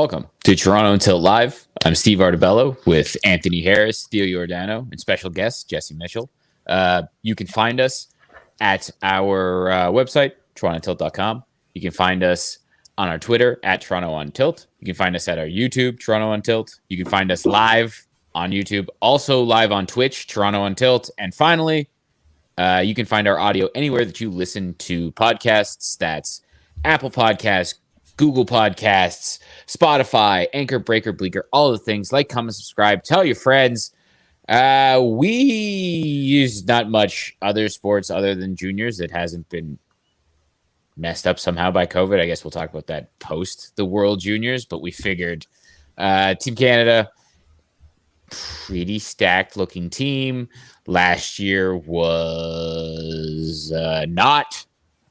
Welcome to Toronto Until Live. I'm Steve Artabello with Anthony Harris, Theo Giordano, and special guest Jesse Mitchell. You can find us at our website, torontotilt.com. You can find us on our Twitter at Toronto on Tilt. You can find us at our YouTube, Toronto on Tilt. You can find us live on YouTube, also live on Twitch, Toronto on Tilt. And finally, you can find our audio anywhere that you listen to podcasts. That's Apple Podcasts, Google Podcasts, Spotify, Anchor, Breaker, Bleaker, all the things. Like, comment, subscribe, tell your friends. We use not much other sports other than juniors that hasn't been messed up somehow by COVID. I guess we'll talk about that post the World Juniors, but we figured Team Canada, pretty stacked looking team. Last year was not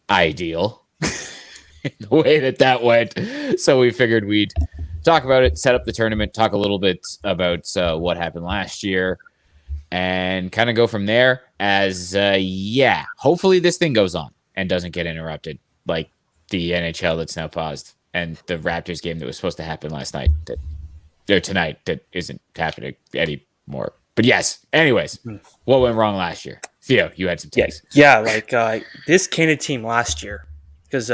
ideal in the way that went. So we figured we'd talk about it, set up the tournament, talk a little bit about what happened last year, and kind of go from there as, hopefully this thing goes on and doesn't get interrupted like the NHL that's now paused and the Raptors game that was supposed to happen last night or tonight that isn't happening anymore. But yes, anyways, what went wrong last year? Theo, you had some takes. Yeah, this Canada team last year, because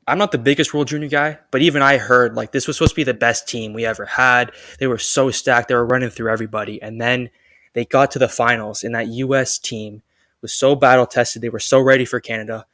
I'm not the biggest World Junior guy, but even I heard this was supposed to be the best team we ever had. They were so stacked. They were running through everybody. And then they got to the finals, and that U.S. team was so battle-tested. They were so ready for Canada,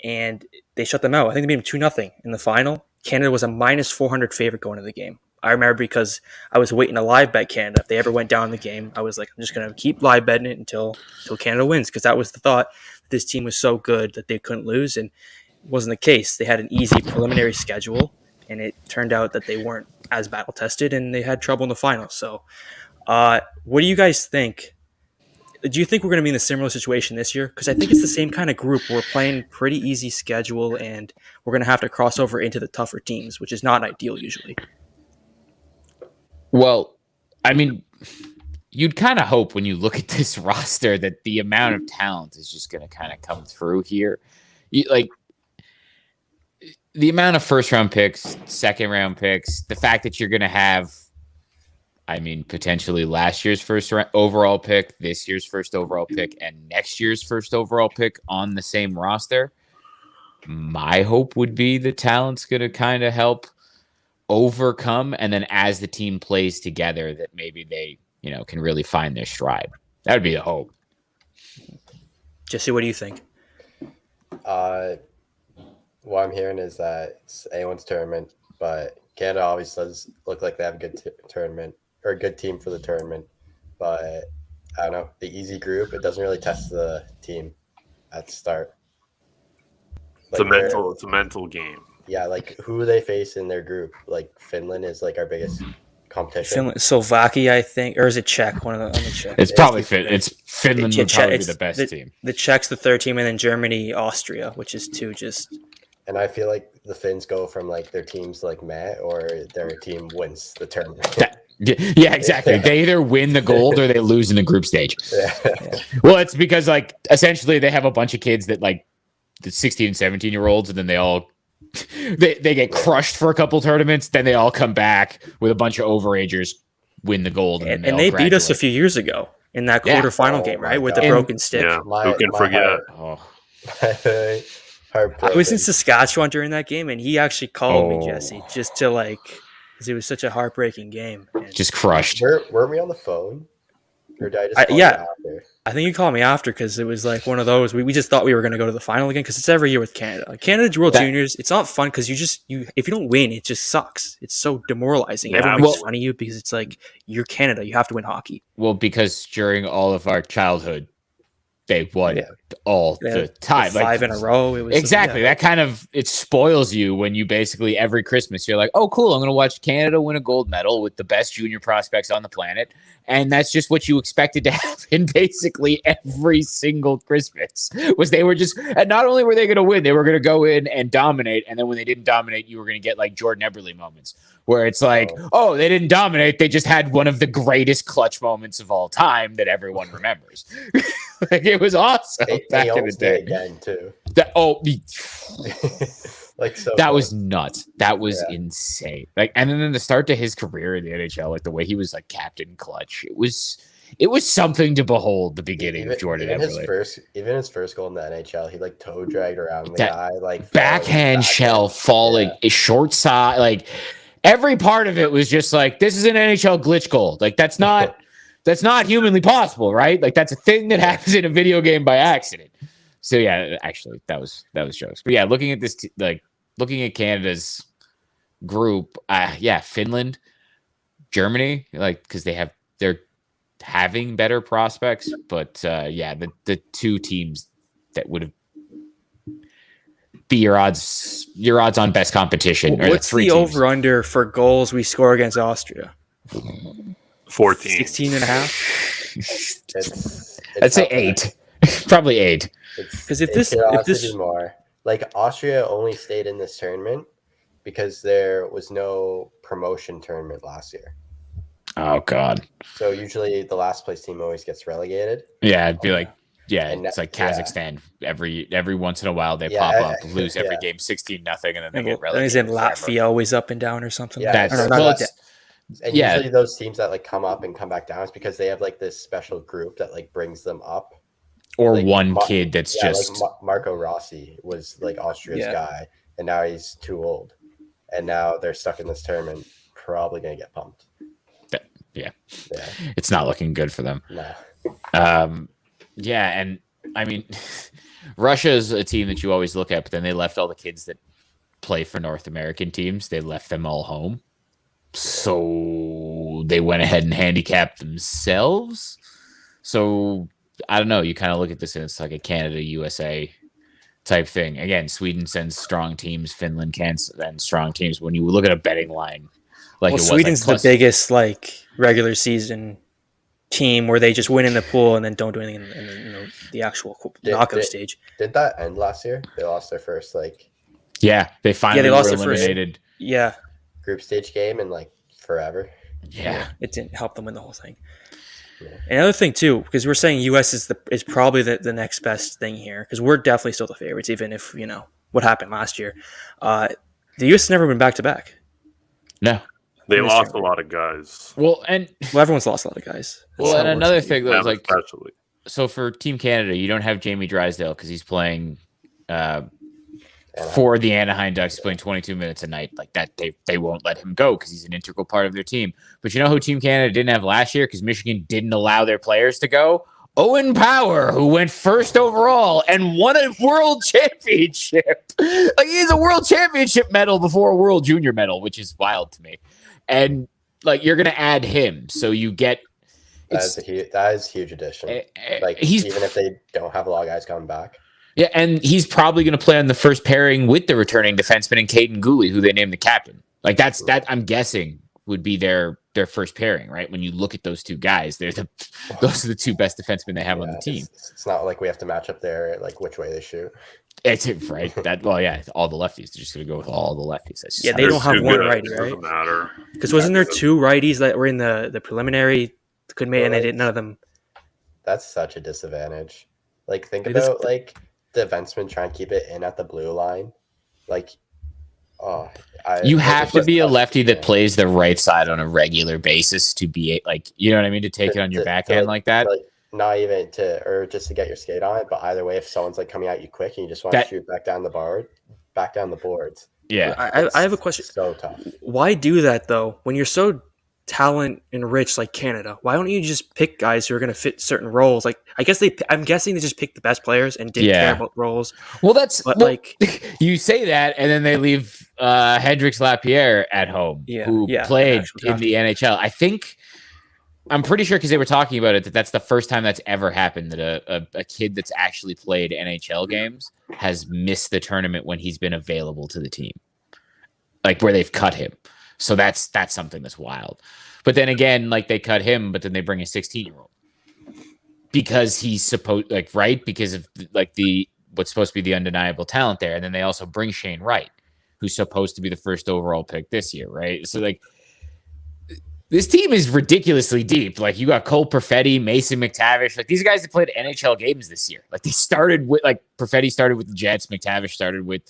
and they shut them out. I think they beat them 2-0 in the final. Canada was a minus 400 favorite going into the game. I remember because I was waiting to live bet Canada. If they ever went down in the game, I was like, I'm just going to keep live betting it until Canada wins, because that was the thought. This team was so good that they couldn't lose, and it wasn't the case. They had an easy preliminary schedule, and it turned out that they weren't as battle-tested, and they had trouble in the finals. So what do you guys think? Do you think we're going to be in a similar situation this year? Because I think it's the same kind of group. We're playing pretty easy schedule, and we're going to have to cross over into the tougher teams, which is not ideal usually. Well, I mean, you'd kind of hope when you look at this roster that the amount of talent is just going to kind of come through here. The amount of first-round picks, second-round picks, the fact that you're going to have, potentially last year's first overall pick, this year's first overall pick, and next year's first overall pick on the same roster. My hope would be the talent's going to kind of help overcome, and then as the team plays together, that maybe they, can really find their stride. That would be the hope. Jesse, what do you think? What I'm hearing is that it's anyone's tournament, but Canada always does look like they have a good tournament or a good team for the tournament. But I don't know, the easy group, it doesn't really test the team at the start. It's a mental game. Yeah, who they face in their group. Finland is our biggest competition. Finland, Slovakia, I think, or is it Czech? One of the Czech. It's probably Finland. It's Finland would probably be the best team. The Czechs, the third team, and then Germany, Austria, which is two just. And I feel like the Finns go from their team's meh, or their team wins the tournament. Yeah, exactly. Yeah. They either win the gold or they lose in the group stage. Yeah. Well, it's because essentially they have a bunch of kids that the 16 and 17-year-olds, and then they all they get crushed for a couple tournaments, then they all come back with a bunch of overagers, win the gold, and they beat us a few years ago in that quarterfinal game, right? With the broken stick. Yeah, who can forget? I was in Saskatchewan during that game, and he actually called me, Jesse, just to because it was such a heartbreaking game. And just crushed. Were we on the phone? Or did I just call you after? I think you called me after, because it was one of those. We just thought we were going to go to the final again, because it's every year with Canada. Canada World Juniors, it's not fun because if you don't win, it just sucks. It's so demoralizing. Yeah, Everyone makes fun of you because it's you're Canada. You have to win hockey. Well, because during all of our childhood, they won all the time. 5 in a row. It was exactly. That kind of, it spoils you when you basically every Christmas, you're like, oh, cool, I'm going to watch Canada win a gold medal with the best junior prospects on the planet. And that's just what you expected to happen basically every single Christmas. Was they were just, and not only were they going to win, they were going to go in and dominate. And then when they didn't dominate, you were going to get Jordan Eberle moments where it's they didn't dominate. They just had one of the greatest clutch moments of all time that everyone remembers. It was awesome back in the day. Again too. Like so that close. was nuts. That was insane. Like, and then the start to his career in the NHL, like the way he was like captain clutch, it was something to behold. The beginning of Jordan Eberle. Even his first goal in the NHL, he like toe dragged around the guy, like backhand shell falling, short side, like every part of it was just like, this is an NHL glitch goal. Like that's not humanly possible, right? Like that's a thing that happens in a video game by accident. So yeah, actually that was jokes. But yeah, looking at this, looking at Canada's group, Finland, Germany, like because they're having better prospects, but the two teams that would have be your odds on best competition. What's the over under for goals we score against Austria? 14. 16 and a half. I'd say 8. Probably 8. Because if this more, like Austria only stayed in this tournament because there was no promotion tournament last year. Oh God! So usually the last place team always gets relegated. Yeah, it'd be like it's like Kazakhstan. Every once in a while they pop up, lose every game 16-0, and then they get relegated. Isn't Latvia always up and down or something? Yeah, usually those teams that like come up and come back down is because they have like this special group that like brings them up. Or like, one kid that's just like Marco Rossi was like Austria's guy, and now he's too old, and now they're stuck in this tournament, probably gonna get pumped. Yeah. It's not looking good for them. No. And I mean, Russia is a team that you always look at, but then they left all the kids that play for North American teams. They left them all home. So they went ahead and handicapped themselves. So I don't know. You kind of look at this and it's like a Canada, USA type thing. Again, Sweden sends strong teams. Finland can send strong teams. When you look at a betting line, Sweden's the biggest regular season team where they just win in the pool and then don't do anything in the actual knockout stage. Did that end last year? They lost their first they finally lost were eliminated. Group stage game in forever. Yeah, it didn't help them win the whole thing. Yeah. Another thing too, because we're saying US is probably the next best thing here, because we're definitely still the favorites, even if what happened last year. The US has never been back to back. No. They lost a lot of guys. Well, everyone's lost a lot of guys. And another thing that was especially. So for Team Canada, you don't have Jamie Drysdale because he's playing for the Anaheim Ducks. He's playing 22 minutes a night. Like that, they won't let him go because he's an integral part of their team. But you know who Team Canada didn't have last year because Michigan didn't allow their players to go? Owen Power, who went first overall and won a world championship. He has a world championship medal before a world junior medal, which is wild to me. And you're going to add him. So you get. That is a huge addition. Even if they don't have a lot of guys coming back. Yeah, and he's probably going to play on the first pairing with the returning defenseman and Caden Gooley, who they named the captain. That I'm guessing would be their first pairing, right? When you look at those two guys, those are the two best defensemen they have on the team. It's not like we have to match up there, which way they shoot. It's right. All the lefties. They're just going to go with all the lefties. They don't have one righty, right? Doesn't matter. Because wasn't there two righties that were in the preliminary could make, and they didn't, none of them. That's such a disadvantage. Think about the defenseman trying to keep it in at the blue line. You have to be a lefty that plays the right side on a regular basis to be you know what I mean, to take it on your backhand like that. Not even just to get your skate on it, but either way, if someone's coming at you quick and you just want to shoot back down the boards. Yeah, I have a question. So tough. Why do that though? When you're so talent enriched like Canada, why don't you just pick guys who are going to fit certain roles? I'm guessing they just picked the best players and didn't care about roles. Well, you say that, and then they leave Hendrix Lapierre at home, who played in the NHL. I'm pretty sure because they were talking about it that's the first time that's ever happened that a kid that's actually played NHL games has missed the tournament when he's been available to the team, where they've cut him. So that's something that's wild. But then again, they cut him, but then they bring a 16-year-old because he's supposed because of what's supposed to be the undeniable talent there. And then they also bring Shane Wright, who's supposed to be the first overall pick this year, right? So this team is ridiculously deep. You got Cole Perfetti, Mason McTavish. These guys that played NHL games this year. They started with Perfetti started with the Jets, McTavish started with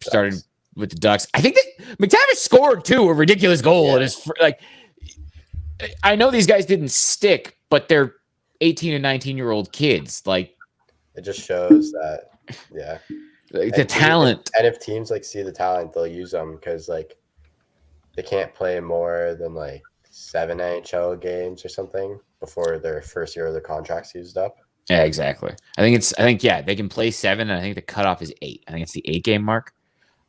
started with the Ducks. I think that McTavish scored too a ridiculous goal. And it's like, I know these guys didn't stick, but they're 18 and 19-year-old kids. Like, it just shows that, like the talent. And if teams like see the talent, they'll use them because like they can't play more than like 7 NHL games or something before their first year of their contract's used up. Yeah, exactly. I think they can play 7, and I think the cutoff is 8. I think it's the 8-game mark,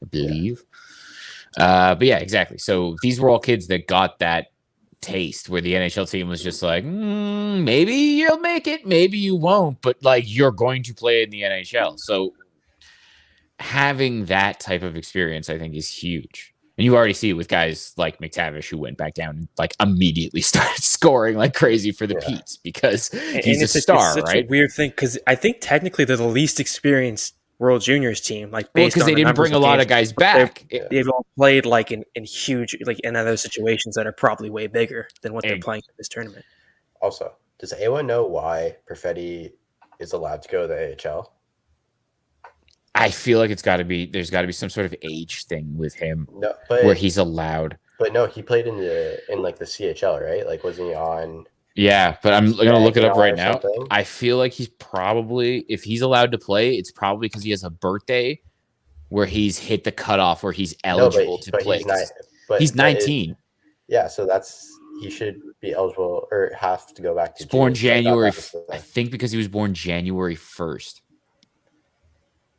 I believe. But yeah, exactly. So these were all kids that got that taste where the NHL team was just like, maybe you'll make it, maybe you won't, but like you're going to play in the NHL. So having that type of experience, I think, is huge. And you already see it with guys like McTavish, who went back down and like immediately started scoring like crazy for the Petes because he's a star, it's right? A weird thing because I think technically they're the least experienced World Juniors team. Like because they didn't bring a lot of guys back. They've all played like in huge, like in other situations that are probably way bigger than what they're playing in this tournament. Also, does anyone know why Perfetti is allowed to go to the AHL? I feel like there's got to be some sort of age thing with him where he's allowed. But no, he played in the CHL, right? Like, wasn't he on? Yeah, but I'm going to look it up right now. Something? I feel like he's probably, if he's allowed to play, it's probably because he has a birthday where he's hit the cutoff where he's eligible to play. He's 19. So he should be eligible or have to go back to. He's born January. I think because he was born January 1st.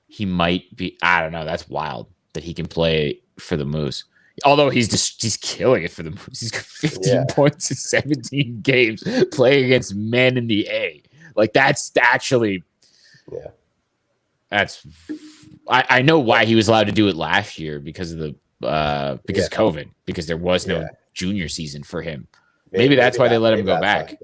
He might be. I don't know. That's wild that he can play for the Moose. Although he's killing it for the Moose. He's got 15 points in 17 games playing against men in the A. Like that's actually. Yeah. That's. I know why he was allowed to do it last year because of the of COVID, because there was no junior season for him. Maybe that's why they let him go back.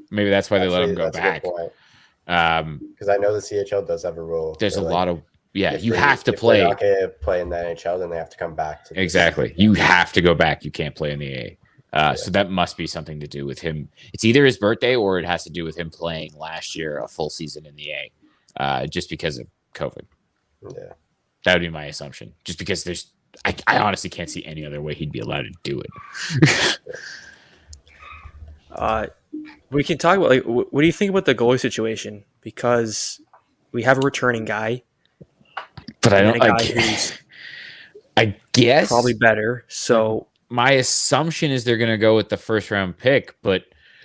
Maybe that's why they let him go back. Because I know the CHL does have a rule. There's a lot of you have to play. If they're not going to play in the NHL, then they have to come back to exactly. You have to go back. You can't play in the A. So that must be something to do with him. It's either his birthday or it has to do with him playing last year a full season in the A, just because of COVID. Yeah, that would be my assumption. Just because I honestly can't see any other way he'd be allowed to do it. We can talk about like what do you think about the goalie situation? Because we have a returning guy, but I guess probably better. So my assumption is they're going to go with the first round pick, but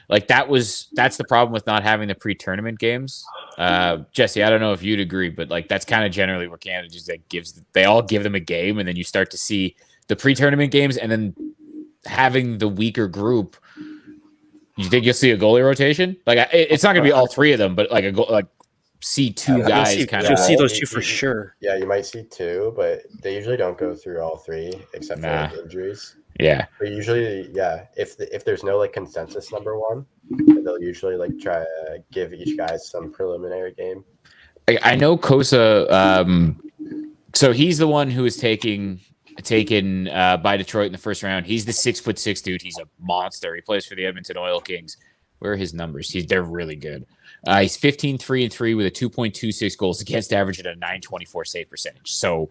like that's the problem with not having the pre-tournament games. Jesse, I don't know if you'd agree, but like that's kind of generally where Canada just like they all give them a game, and then you start to see the pre-tournament games, and then having the weaker group. You think you'll see a goalie rotation? Like it's not going to be all three of them, but like see two guys kind of. You'll see those two for sure. Yeah, you might see two, but they usually don't go through all three except for like injuries. Yeah, but usually, if there's no like consensus number one, they'll usually like try to give each guy some preliminary game. I know Kosa. So he's the one who is taken by Detroit in the first round. He's the 6'6" dude. He's a monster. He plays for the Edmonton Oil Kings. Where are his numbers? They're really good. He's 15-3-3 with a 2.26 goals against average and a 924 save percentage. So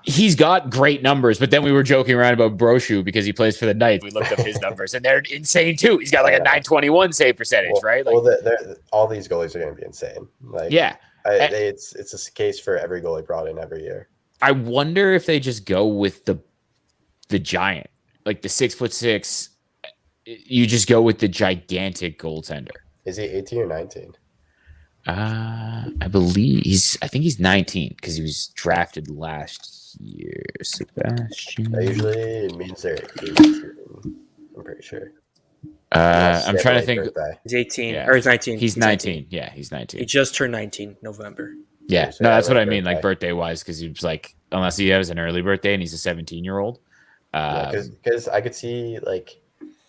he's got great numbers, but then we were joking around about Brochu because he plays for the Knights. We looked up his numbers, and they're insane too. He's got like a 921 save percentage, right? Like, all these goalies are going to be insane. Like, it's a case for every goalie brought in every year. I wonder if they just go with the giant, like the 6'6". You just go with the gigantic goaltender. Is he 18 or 19? I believe I think he's 19 because he was drafted last year. Sebastian. That usually means they're 18. I'm pretty sure. I'm trying to think. Birthday. He's 18 or he's 19. He's 19. Yeah, he's 19. He just turned 19 November. Yeah, no, that's what I mean, like birthday wise, because he was like, unless he has an early birthday and he's a 17-year-old. Because I could see like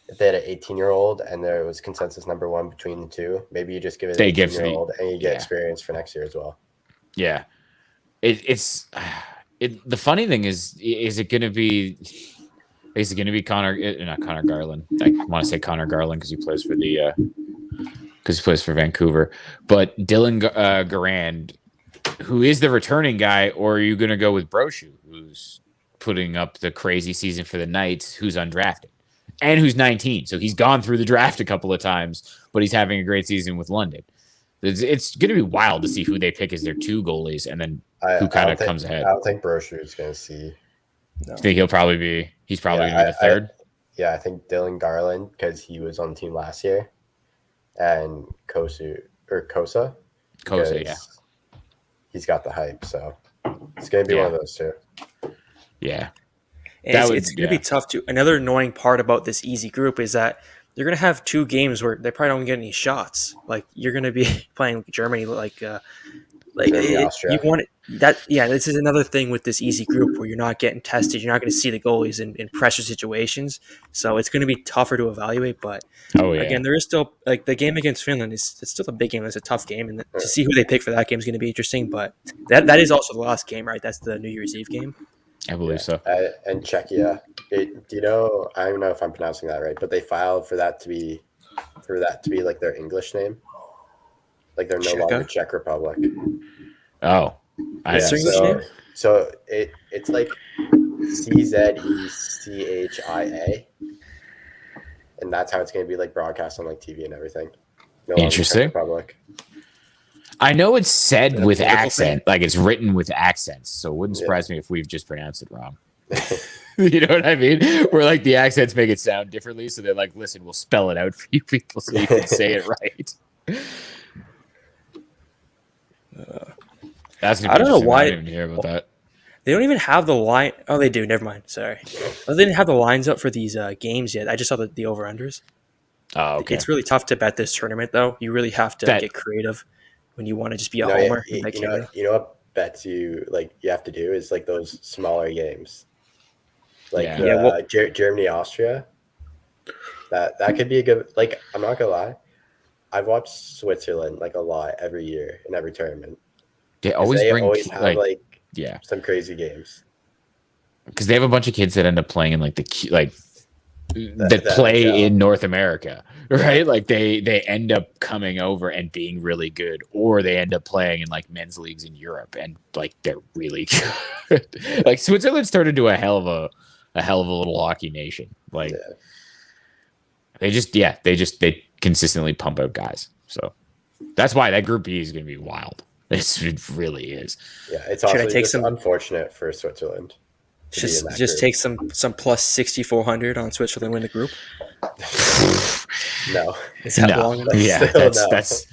if they had an 18-year-old and there was consensus number one between the two, maybe you just give it an 18-year-old and you get experience for next year as well. Yeah, it's the funny thing is it going to be not Connor Garland? I want to say Connor Garland because he plays for Vancouver, but Dylan Garand who is the returning guy, or are you going to go with Brochu, who's putting up the crazy season for the Knights, who's undrafted and who's 19? So he's gone through the draft a couple of times, but he's having a great season with London. It's going to be wild to see who they pick as their 2 goalies, and then who kind of comes ahead. I don't think Brochu is going to see. No. I think he's probably going to be the 3rd. I think Dylan Garland, because he was on the team last year, and Kosa. Yeah. He's got the hype, so it's going to be one of those 2. Yeah. It's going to be tough too. Another annoying part about this easy group is that they're going to have 2 games where they probably don't get any shots. Like you're going to be playing Germany, Germany, Austria. You want it, that? Yeah, this is another thing with this easy group where you're not getting tested. You're not going to see the goalies in pressure situations, so it's going to be tougher to evaluate. But again, there is still the game against Finland it's still a big game. It's a tough game, and to see who they pick for that game is going to be interesting. But that is also the last game, right? That's the New Year's Eve game. I believe so. And Czechia. Do you know? I don't know if I'm pronouncing that right, but they filed for that to be like their English name. Like they're no longer Czech Republic. Oh, so it's like CZECHIA, and that's how it's going to be like broadcast on like TV and everything. No Interesting. Republic. I know it's said with accent, like it's written with accents, so it wouldn't surprise me if we've just pronounced it wrong. You know what I mean? Where like the accents make it sound differently, so they're like, "Listen, we'll spell it out for you people so you can say it right." That's I don't know why I didn't hear about that. They don't even have the line. Oh, they do. Never mind. Sorry, they didn't have the lines up for these games yet. I just saw the over unders. Oh, okay. It's really tough to bet this tournament, though. You really have to get creative when you want to just be a homer. You know what bets you have to do is like those smaller games, Germany, Austria. That could be a good. Like, I'm not gonna lie, I've watched Switzerland like a lot every year in every tournament. They always have some crazy games because they have a bunch of kids that end up playing in that play in North America, right? Like they end up coming over and being really good, or they end up playing in like men's leagues in Europe and like they're really good. Like Switzerland's turned into a hell of a little hockey nation. Like they consistently pump out guys. So that's why that Group B is going to be wild. It really is. Yeah, it's also unfortunate for Switzerland. Just take some plus 6,400 on Switzerland win the group. No, is that long enough? Yeah, that's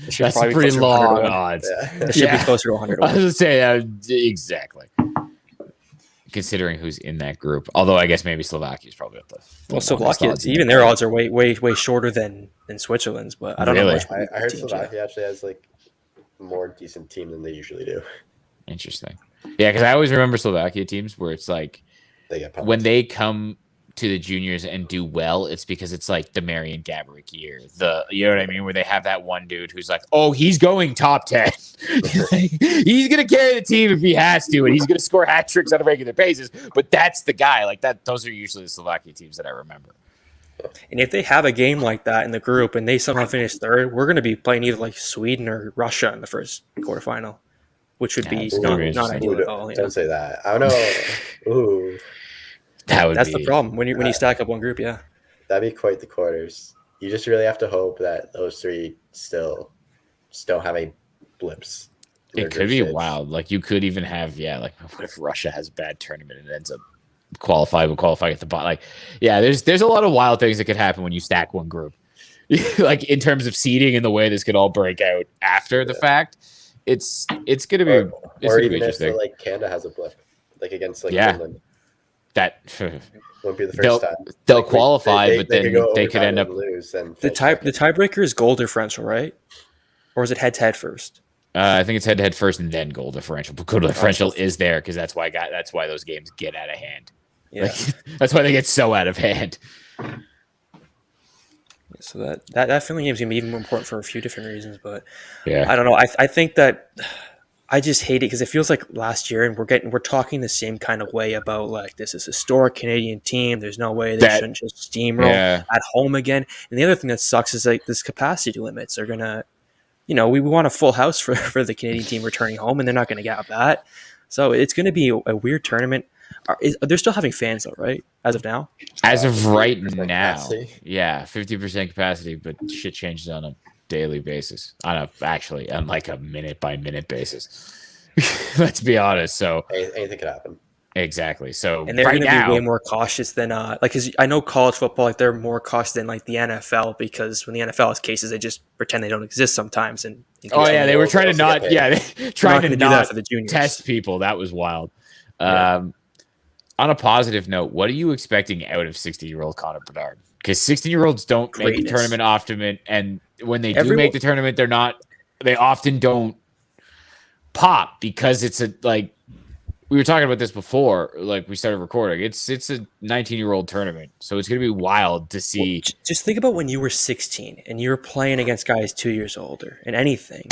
pretty long odds. Yeah. It should be closer to 100. I was going to say exactly. Considering who's in that group, although I guess maybe Slovakia is probably at the Slovakia, even their odds are way shorter than Switzerland's. But I don't know. I heard Slovakia actually has like a more decent team than they usually do. Interesting. Yeah, because I always remember Slovakia teams where it's like when they come to the juniors and do well, it's because it's like the Marian Gaborik year. You know what I mean? Where they have that one dude who's like, oh, he's going top 10. He's going to carry the team if he has to, and he's going to score hat tricks on a regular basis. But that's the guy. Like that. Those are usually the Slovakia teams that I remember. And if they have a game like that in the group and they somehow finish third, we're going to be playing either like Sweden or Russia in the first quarterfinal, which would be not ideal at all. Don't say that. I don't know. Ooh. That's the problem when you stack up one group. Yeah, that'd be quite the quarters. You just really have to hope that those three still have any blips. It could be wild. Like you could even have like what if Russia has a bad tournament and ends up qualifying at the bottom? Like there's a lot of wild things that could happen when you stack one group. Like in terms of seeding and the way this could all break out after the fact, it's gonna be or even if like Canada has a blip like against Finland. That won't be the first time. They'll qualify, but then they could end up lose. The tiebreaker is goal differential, right? Or is it head-to-head first? I think it's head-to-head first and then goal differential. But goal differential is there because that's why those games get out of hand. Yeah, that's why they get so out of hand. So that Finland game is gonna be even more important for a few different reasons. But yeah, I don't know. I think that. I just hate it because it feels like last year, and we're talking the same kind of way about like this is a historic Canadian team. There's no way they shouldn't just steamroll at home again. And the other thing that sucks is like this capacity limits are gonna we want a full house for the Canadian team returning home, and they're not going to get that. So it's going to be a weird tournament. They're still having fans though, right? As of now. As of right 50% now, capacity. yeah, 50% capacity, but shit changes on a daily basis. On like a minute by minute basis. Let's be honest. So Anything could happen. exactly. So And they're right going to be way now, more cautious than because I know college football, like they're more cautious than like the NFL, because when the NFL has cases, they just pretend they don't exist sometimes. And oh yeah, they were trying to also get not, paid. yeah, trying to do not that for the juniors. test people. That was wild. Yeah. On a positive note, what are you expecting out of 16-year-old Connor Bedard? Because 16-year-olds don't make the Greatness. tournament often, and when they do Everyone- make the tournament, they often don't pop because it's we were talking about this before, like we started recording. It's a 19-year-old tournament, so it's going to be wild to see. Just think about when you were 16 and you were playing against guys 2 years older and anything.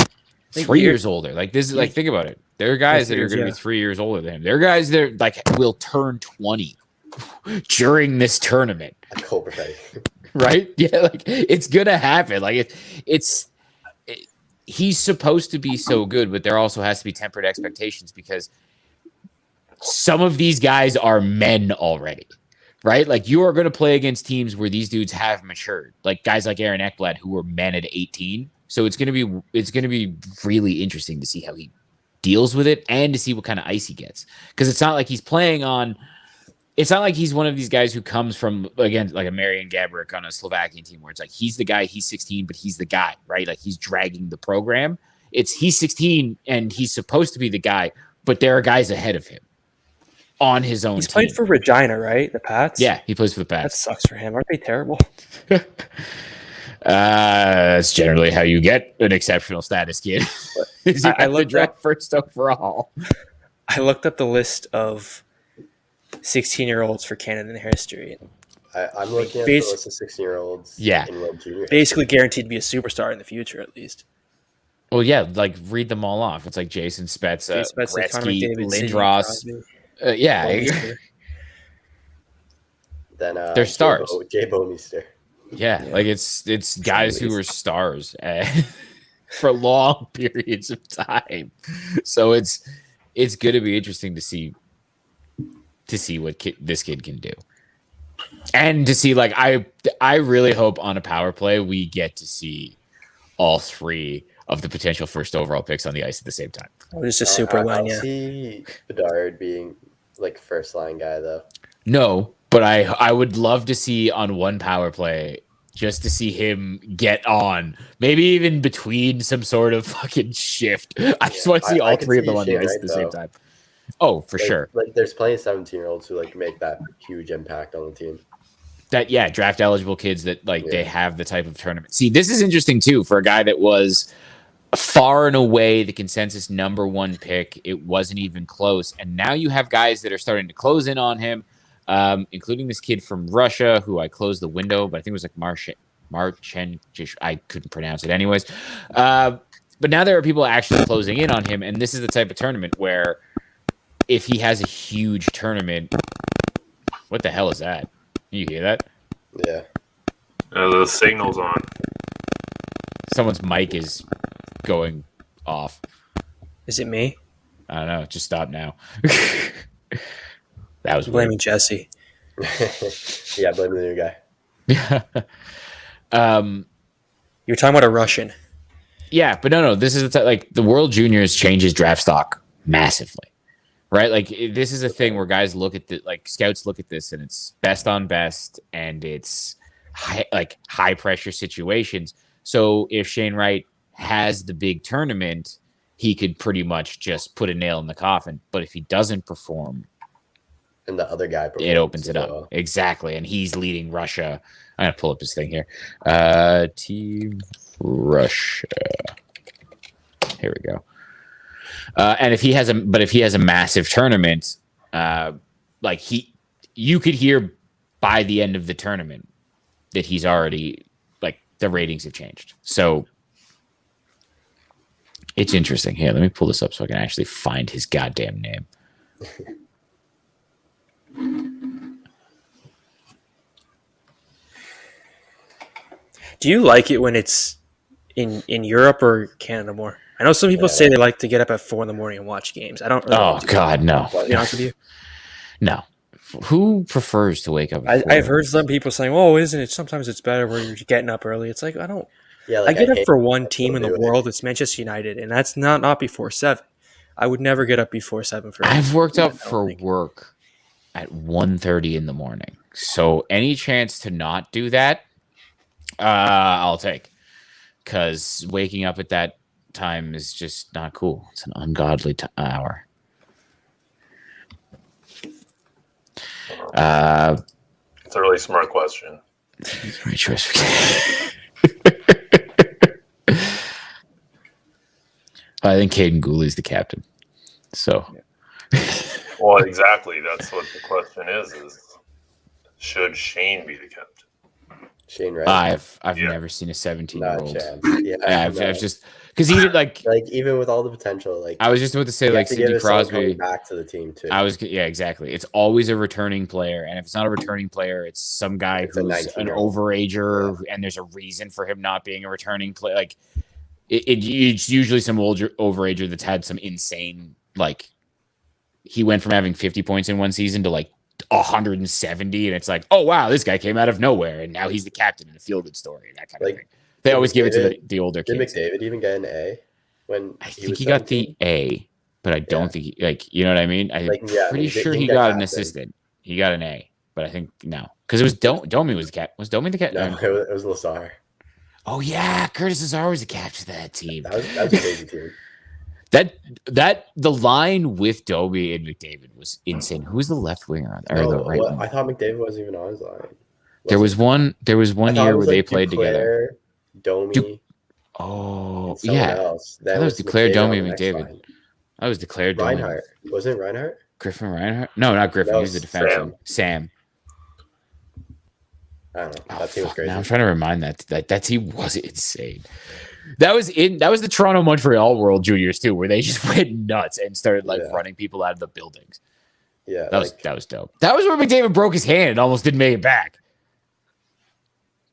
Like, 3 years older. Like this is Yeah. think about it. There are guys that are 3 years, going to be yeah. 3 years older than him. There are guys that will turn 20 during this tournament. Like Cobra Kai. Right? Yeah, like it's gonna happen. Like he's supposed to be so good, but there also has to be tempered expectations because some of these guys are men already, right? Like you are going to play against teams where these dudes have matured, like guys like Aaron Ekblad who were men at 18. So it's going to be really interesting to see how he deals with it and to see what kind of ice he gets, because it's not like he's playing on. It's not like he's one of these guys who comes from, again, like a Marian Gaborik on a Slovakian team where it's like he's the guy, he's 16, but he's the guy, right? Like he's dragging the program. He's 16 and he's supposed to be the guy, but there are guys ahead of him on his own He's team. played for Regina, right? The Pats? Yeah, he plays for the That Pats. sucks for him. Aren't they terrible? That's generally how you get an exceptional status kid. Is you I have to looked draft up- first overall. I looked up the list of 16-year-olds for Canada in history. I'm looking at the list of 16-year-olds. Yeah. In World Junior. Basically guaranteed to be a superstar in the future, at least. Well, yeah, like read them all off. It's like Jason Spezza, Connor Gretzky, McDavid, Sidney Lindros. Crosby, Yeah, Bouwmeester. Then they're stars. Jay Bouwmeester. Yeah, like it's guys who were stars for long periods of time. So it's going to be interesting to see what this kid can do, and to see like I really hope on a power play we get to see all three of the potential first overall picks on the ice at the same time. Oh, just a super line, I yeah. see Bedard being like first line guy though. No, but I would love to see on one power play just to see him get on, maybe even between some sort of fucking shift. I just want to see all could three of see them on the Shane ice Wright, at the same though. time. Oh, for sure. Like there's plenty of 17-year-olds who like make that huge impact on the team. That draft eligible kids that they Yeah. have the type of tournament. See, this is interesting too for a guy that was far and away the consensus number one pick. It wasn't even close, and now you have guys that are starting to close in on him, including this kid from Russia who I closed the window, but I think it was like Marchen. I couldn't pronounce it anyways. But now there are people actually closing in on him, and this is the type of tournament where if he has a huge tournament, what the hell is that? You hear that? Yeah. The signal's on. Someone's mic is going off. Is it me? I don't know. Just stop now. That was Blaming Jesse. Yeah, blame the new guy. weird. You were talking about a Russian. Yeah, but no. This is the World Juniors changes draft stock massively, right? Like this is a thing where guys look at scouts look at this and it's best on best, and it's high pressure situations. So if Shane Wright has the big tournament, he could pretty much just put a nail in the coffin. But if he doesn't perform, And the other guy it opens it as up. well. Exactly. And he's leading Russia. I'm going to pull up this thing here. Team Russia. Here we go. And if he has a massive tournament, you could hear by the end of the tournament that he's already the ratings have changed. So it's interesting. Here, let me pull this up so I can actually find his goddamn name. Do you like it when it's in Europe or Canada more? I know some people say they like to get up at 4 a.m. and watch games. I don't. Really Oh God, no. to be honest with you, No. Who prefers to wake up at 4? I've heard some people saying, "Oh, isn't it? Sometimes it's better where you're getting up early." It's like I don't. Yeah, I like get up hate for one that team in people the do it. world. It's Manchester United, and that's not before 7. I would never get up before 7 for. I've worked I up don't for think. work at 1:30 in the morning. So any chance to not do that, I'll take. Because waking up at that time is just not cool. It's an ungodly hour. It's a really smart question. Right choice. I think Caden Gooley's the captain. So, Well, exactly. That's what the question is should Shane be the captain? Shane Wright. I've Yeah. never seen a 17-year-old. Not a chance. Yeah, I've no. just because even like even with all the potential, like I was just about to say you like have to give Sidney it someone coming Crosby. back to the team too. Exactly. It's always a returning player, and if it's not a returning player, it's some guy It's a who's an 19-year-old. overager, and there's a reason for him not being a returning player. Like it's usually some older overager that's had some insane like he went from having 50 points in one season to like 170, and it's like, oh wow, this guy came out of nowhere, and now he's the captain in a feel-good story, that kind of thing. They always give it to the older Did kids. McDavid even get an A when I he think was he got 17? the A, but I don't think you know what I mean. I'm pretty sure he got got an captain. assistant. He got an A, but I think no, because it was Domi was the cat. Was Domi the cat? No, it was Lazar. Oh yeah, Curtis Lazar was the captain of that team. That was a crazy team. That the line with Domi and McDavid was insane. Who was the left winger on there? Or the right winger? I thought McDavid wasn't even on his line. There was one year where they played together. Domi. Oh someone yeah, else. that was declared McDavid Domi on the next McDavid. line. I was declared Domi. Reinhardt. Wasn't it Reinhardt? Griffin Reinhardt? No, not Griffin. No, He was the defenseman. Sam. I don't know. That team was crazy. Now I'm trying to remind that team was insane. That was the Toronto Montreal World Juniors too, where they just went nuts and started running people out of the buildings. Yeah, that was dope. That was where McDavid broke his hand and almost didn't make it back.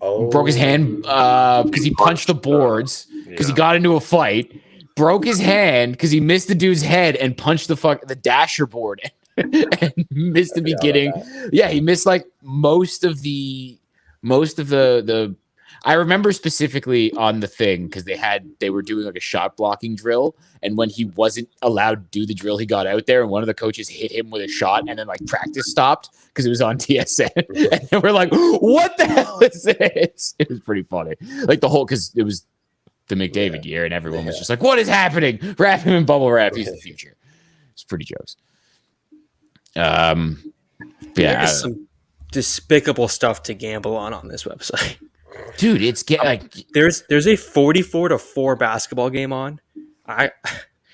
Oh, broke his hand because he punched the boards because he got into a fight. Broke his hand because he missed the dude's head and punched the dasher board and missed the beginning. Yeah, he missed like most of the. I remember specifically on the thing because they were doing like a shot blocking drill, and when he wasn't allowed to do the drill, he got out there and one of the coaches hit him with a shot, and then like practice stopped because it was on TSN, and then we're like, "What the hell is this?" It was pretty funny, like the whole because it was the McDavid year, and everyone was just like, "What is happening? Wrap him in bubble wrap. He's the future." It's pretty jokes. There's some despicable stuff to gamble on this website. Dude, it's there's a 44-4 basketball game on.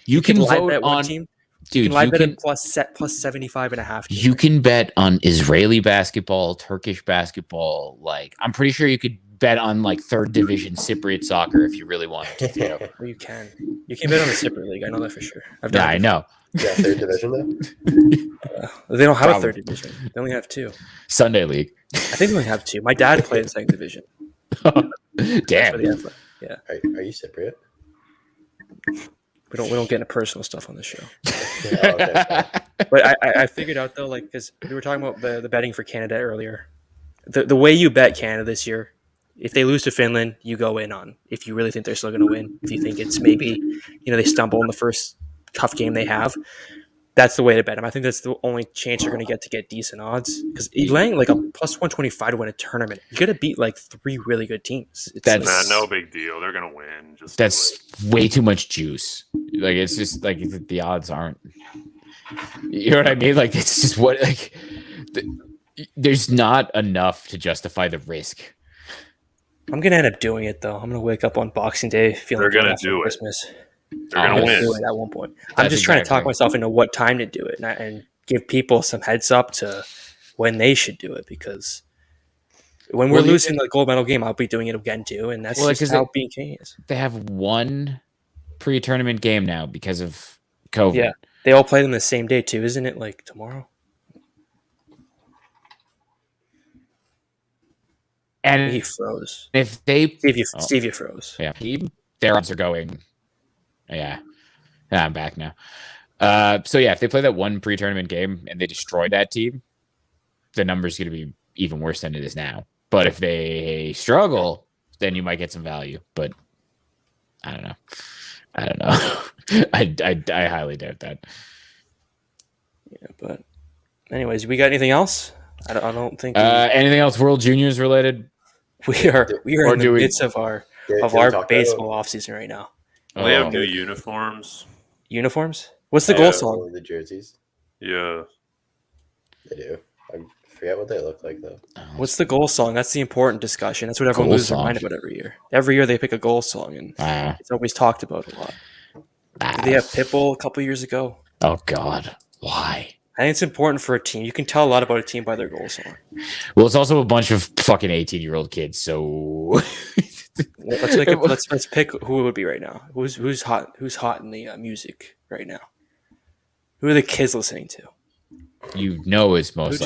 You can vote bet on one team. Dude, you can plus 75.5. You can bet on Israeli basketball, Turkish basketball. Like, I'm pretty sure you could bet on like third division Cypriot soccer if you really wanted to. Well, you can bet on the Cypriot league. I know that for sure. I know. Yeah, third division though. They don't have a third division. They only have 2. Sunday league. I think they only have 2. My dad played in second division. Damn. Yeah. Are you Cypriot? We don't get into personal stuff on the show. Okay. But I figured out though, like, because we were talking about the betting for Canada earlier. The way you bet Canada this year, if they lose to Finland, you go in on. If you really think they're still going to win, if you think it's maybe they stumble in the first tough game they have, that's the way to bet them. I think that's the only chance you're going to get decent odds because laying like a plus 125 to win a tournament, you got to beat like 3 really good teams. That's no big deal. They're going to win. That's way too much juice. Like it's just like the odds aren't. You know what I mean? Like it's just there's not enough to justify the risk. I'm gonna end up doing it though. I'm gonna wake up on Boxing Day feeling they're gonna do Christmas. They're gonna win do it at one point. I'm just trying to talk myself into what time to do it and give people some heads up to when they should do it because when we're losing the gold medal game, I'll be doing it again too, and that's just how BK is. They have one pre-tournament game now because of COVID. Yeah, they all play them the same day too, isn't it? Like tomorrow. And He froze. if they Steve, you froze. yeah, their odds are going. Yeah, I'm back now. So yeah, if they play that one pre-tournament game and they destroy that team, the number's going to be even worse than it is now. But if they struggle, then you might get some value. But I don't know. I highly doubt that. Yeah, but anyways, we got anything else? I don't think anything else World Juniors related. we are Or in the midst of our baseball offseason right now. They have new uniforms. Uniforms? What's the goal song? The jerseys. Yeah. They do. I forget what they look like though. What's the goal song? That's the important discussion. That's what everyone loses their mind about every year. Every year they pick a goal song, and it's always talked about a lot. Did they have Pitbull a couple years ago? Oh God, why? I think it's important for a team. You can tell a lot about a team by their goal song. Well, it's also a bunch of fucking 18-year-old kids. So let's pick who it would be right now. Who's hot? Who's hot in the music right now? Who are the kids listening to? You know, it's most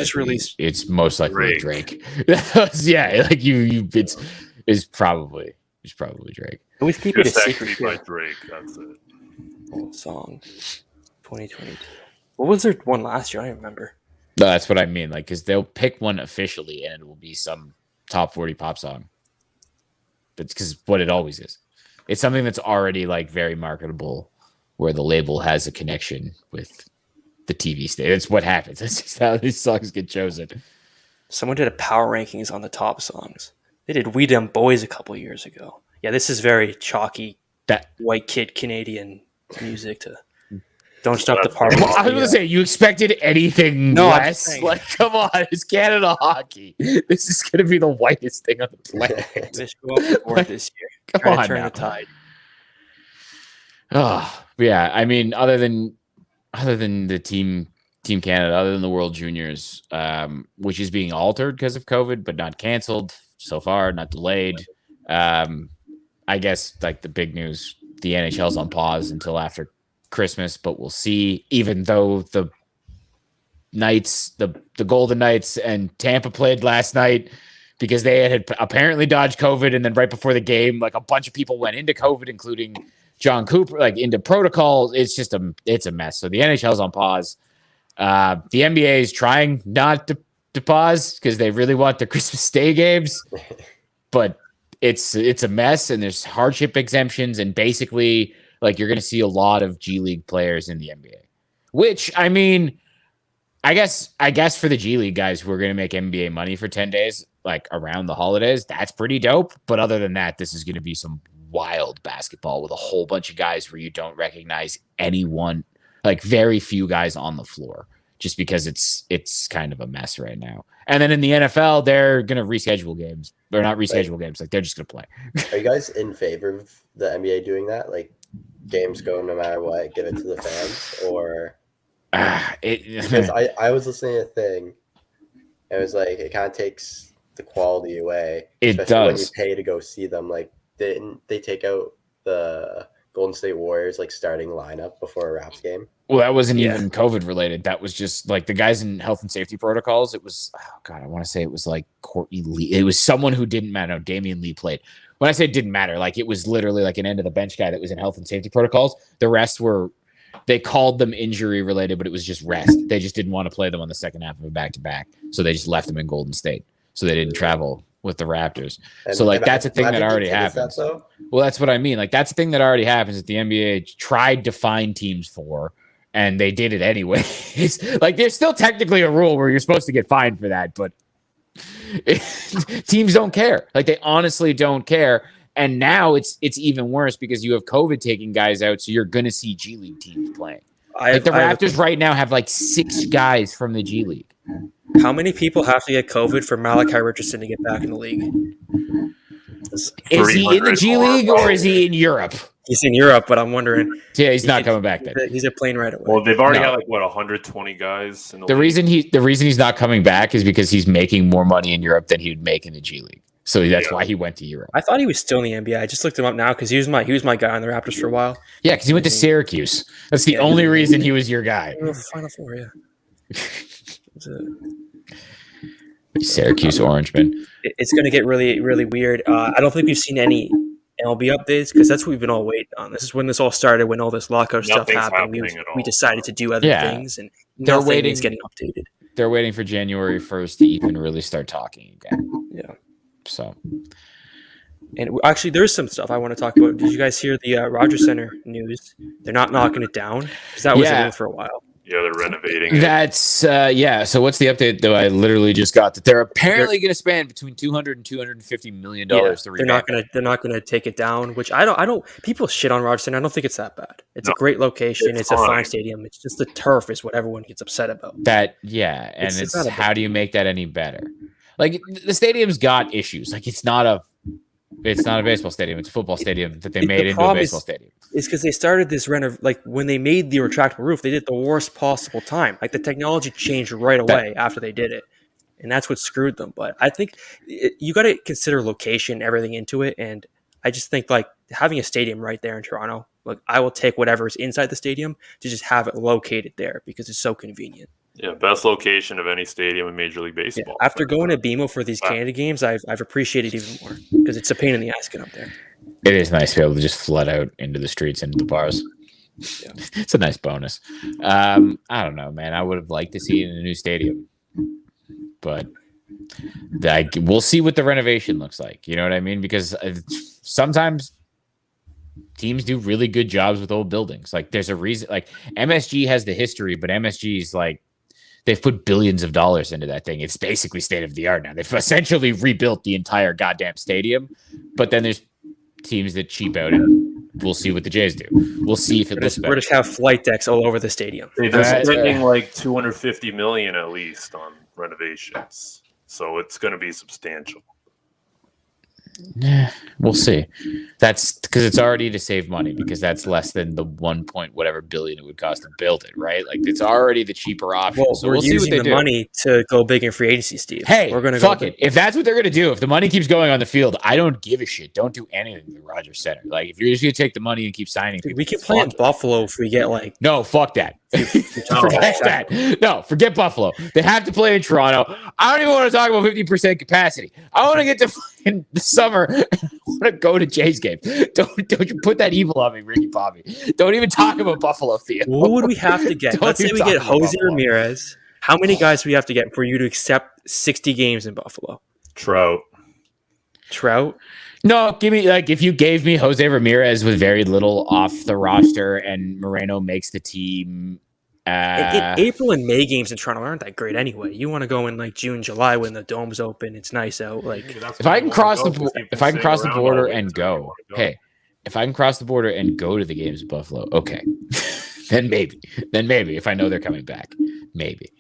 likely Drake. Yeah, like it's probably Drake. Always keep it a secret. By Drake, that's it. Song 2022. What was their one last year? I don't remember. No, that's what I mean. Like, because they'll pick one officially, and it will be some top 40 pop song. That's because what it always is. It's something that's already like very marketable, where the label has a connection with the TV station. It's what happens. That's just how these songs get chosen. Someone did a power rankings on the top songs. They did "We Dem Boys" a couple years ago. Yeah, this is very chalky. That white kid Canadian music to "Don't Stop the Party." I was going to say, you expected anything less? Like, come on, it's Canada hockey. This is going to be the whitest thing on the planet. This go up the board this year. Come on, turn the tide. Oh yeah, I mean, other than the team Canada, other than the World Juniors, which is being altered because of COVID, but not canceled so far, not delayed. I guess like the big news, the NHL's on pause until after Christmas, but we'll see. Even though the Knights, the Golden Knights and Tampa played last night because they had apparently dodged COVID, and then right before the game, like a bunch of people went into COVID, including John Cooper, like into protocol. It's just it's a mess. So the NHL's on pause. The NBA is trying not to pause because they really want the Christmas Day games, but it's a mess, and there's hardship exemptions, and basically like you're going to see a lot of G League players in the NBA, which I mean, I guess for the G League guys who are going to make NBA money for 10 days, like around the holidays, that's pretty dope. But other than that, this is going to be some wild basketball with a whole bunch of guys where you don't recognize anyone, like very few guys on the floor, just because it's kind of a mess right now. And then in the NFL, they're going to reschedule games. Or not reschedule games. Like, they're just going to play. Are you guys in favor of the NBA doing that? Like, games go no matter what, give it to the fans? Or... because I was listening to a thing, and it was like, it kind of takes the quality away. It especially does. when you pay to go see them. Like, didn't they take out the Golden State Warriors like starting lineup before a Raps game? Well, that wasn't even COVID related. That was just like the guys in health and safety protocols. It was, oh God, I want to say it was like Courtney Lee. It was someone who didn't matter. No, Damian Lee played. When I say it didn't matter, like it was literally like an end of the bench guy that was in health and safety protocols. The rest were, they called them injury related, but it was just rest. They just didn't want to play them on the second half of a back-to-back. So they just left them in Golden State. So they didn't travel with the Raptors. And so like that's a thing that already happens. Well, that's what I mean. Like that's a thing that already happens that the NBA tried to find teams for, and they did it anyway. It's like there's still technically a rule where you're supposed to get fined for that, but teams don't care. Like they honestly don't care. And now it's even worse because you have COVID taking guys out, so you're going to see G League teams playing. Like the Raptors right now have like 6 guys from the G League. How many people have to get COVID for Malachi Richardson to get back in the league? Is he in the G League or is he in Europe? He's in Europe, but I'm wondering. Yeah, he's not coming back then. He's a plane right away. Well, they've already had like 120 guys in the league. The reason he's not coming back is because he's making more money in Europe than he would make in the G League. So that's why he went to Europe. I thought he was still in the NBA. I just looked him up now because he was my guy on the Raptors for a while. Yeah, because he went to Syracuse. That's the only reason he was your guy. Final Four, yeah. Syracuse Orangemen. It's going to get really, really weird. I don't think we've seen any MLB updates because that's what we've been all waiting on. This is when this all started, when all this lockout stuff Nothing's happened. happening at We all. decided to do other Yeah. things, and They're nothing waiting- is getting updated. They're waiting for January 1st to even really start talking again. Yeah. So And actually, there's some stuff I want to talk about. Did you guys hear the Rogers Center news? They're not knocking it down because that was Yeah. in for a while. Yeah, they're renovating it. that's So what's the update though? I literally just got that they're apparently going to spend between $200 and $250 million to They're not revamp it. gonna take it down. Which I don't. People shit on Rogers Center. I don't think it's that bad. It's a No, great location. it's It's a fine. fine stadium. It's just the turf is what everyone gets upset about. That and It's it's not a big how do you make that any better? Like the stadium's got issues. Like it's not a baseball stadium. It's a football stadium that they made into a problem baseball is- stadium. It's because they started this like when they made the retractable roof, they did the worst possible time. Like the technology changed right away after they did it, and that's what screwed them. But I think you got to consider location, everything into it, and I just think like having a stadium right there in Toronto. Like I will take whatever's inside the stadium to just have it located there because it's so convenient. Yeah, best location of any stadium in Major League Yeah. Baseball. After going to BMO for these Canada games, I've appreciated it even more because it's a pain in the ass getting up there. It is nice to be able to just flood out into the streets, into the bars. Yeah. It's a nice bonus. I don't know, man. I would have liked to see it in a new stadium, but we'll see what the renovation looks like. You know what I mean? Because sometimes teams do really good jobs with old buildings. Like there's a reason. Like MSG has the history, but MSG is like they've put billions of dollars into that thing. It's basically state of the art now. They've essentially rebuilt the entire goddamn stadium. But then there's teams that cheap out, and we'll see what the Jays do. We'll see if it looks better. British have flight decks all over the stadium. They've been spending like $250 million at least on renovations, so it's going to be substantial. Yeah, we'll see. That's because it's already to save money because that's less than the 1 point whatever billion it would cost to build it, right? Like it's already the cheaper option. Well, So we're we'll see what using they the do. money to go big in free agency, Steve. Hey, we're gonna fuck go it. If that's what they're gonna do, if the money keeps going on the field, I don't give a shit. Don't do anything to Rogers Center. Like if you're just gonna take the money and keep signing, Dude, people, we can play in fuck it. Buffalo if we get like No, fuck that. Forget that. No, forget Buffalo. They have to play in Toronto. I don't even want to talk about 50% capacity. I want to get to fucking the summer. I want to go to Jay's game. Don't you put that evil on me, Ricky Bobby. Don't even talk about Buffalo Theo. What would we have to get? Don't Let's say even we talk get about Jose Buffalo. Ramirez. How many guys do we have to get for you to accept 60 games in Buffalo? Trout. Trout? No, give me like if you gave me Jose Ramirez with very little off the roster and Moreno makes the team. In April and May games in Toronto aren't that great anyway. You want to go in like June, July when the dome's open. It's nice out. Like If I can cross the border and go, if I can cross the border and go to the games of Buffalo, okay, then maybe if I know they're coming back, maybe.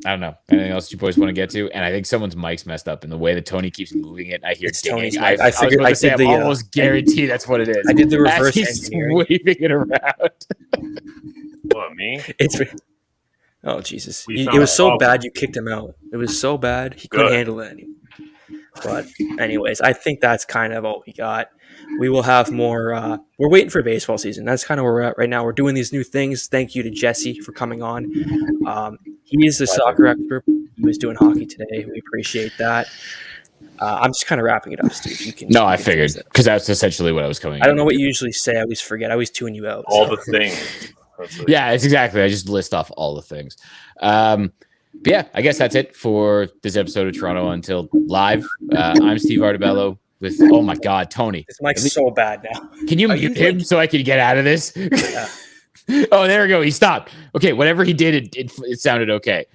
I don't know. Anything else you boys want to get to? And I think someone's mic's messed up, and the way that Tony keeps moving it, I hear It's dinging. Tony's I mic. I figured- was I about to did say, the, I'm almost guarantee that's what it is. I did the As reverse he's engineering. waving it around. What, me? it's oh Jesus! We It found was a so problem. bad you kicked him out. It was so bad he couldn't Good. handle it anymore. But anyways, I think that's kind of all we got. We will have more. We're waiting for baseball season. That's kind of where we're at right now. We're doing these new things. Thank you to Jesse for coming on. He is the soccer expert. He was doing hockey today. We appreciate that. I'm just kind of wrapping it up, Steve. You can. No, you I can figured choose it. because that's essentially what I was coming. I don't know what you usually say. I always forget. I always tune you out. All so. the things. That's what- Yeah, it's exactly. I just list off all the things. But yeah, I guess that's it for this episode of Toronto Until Live. I'm Steve Artabello with, oh my God, Tony. This mic's so bad now. Can you Are mute you, him so I can get out of this? Yeah. Oh, there we go. He stopped. Okay, whatever he did, it sounded okay.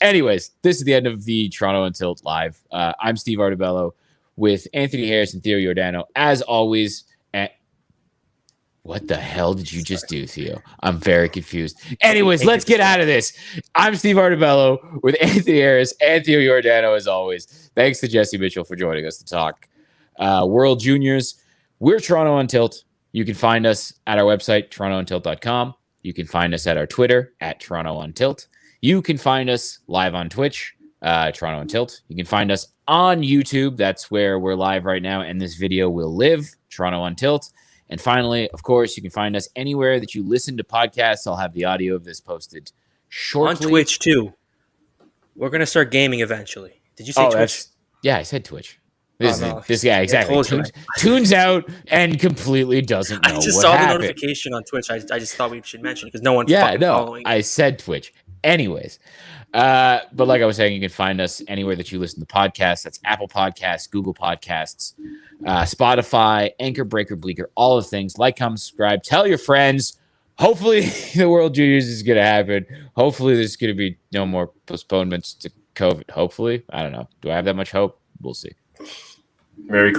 Anyways, this is the end of the Toronto Until Live. I'm Steve Artabello with Anthony Harris and Theo Giordano. As always, what the hell did you just do, Theo? I'm very confused. Anyways, let's get out of this. I'm Steve Artabello with Anthony Harris and Theo Giordano, as always. Thanks to Jesse Mitchell for joining us to talk World Juniors. We're Toronto on Tilt. You can find us at our website, torontoontilt.com. You can find us at our Twitter, at Toronto on Tilt. You can find us live on Twitch, Toronto on Tilt. You can find us on YouTube. That's where we're live right now, and this video will live, Toronto on Tilt. And finally, of course, you can find us anywhere that you listen to podcasts. I'll have the audio of this posted On shortly. Twitch too. We're gonna start gaming eventually. Did you say Twitch? I said Twitch. No. This guy exactly tunes out and completely doesn't know I just what saw happened. the notification on Twitch. I just thought we should mention it because no one following. I said Twitch. Anyways, but like I was saying, you can find us anywhere that you listen to podcasts. That's Apple Podcasts, Google Podcasts, Spotify, Anchor, Breaker, Bleaker, all the things. Like, comment, subscribe, tell your friends. Hopefully, the World Juniors is going to happen. Hopefully, there's going to be no more postponements to COVID. Hopefully. I don't know. Do I have that much hope? We'll see. Merry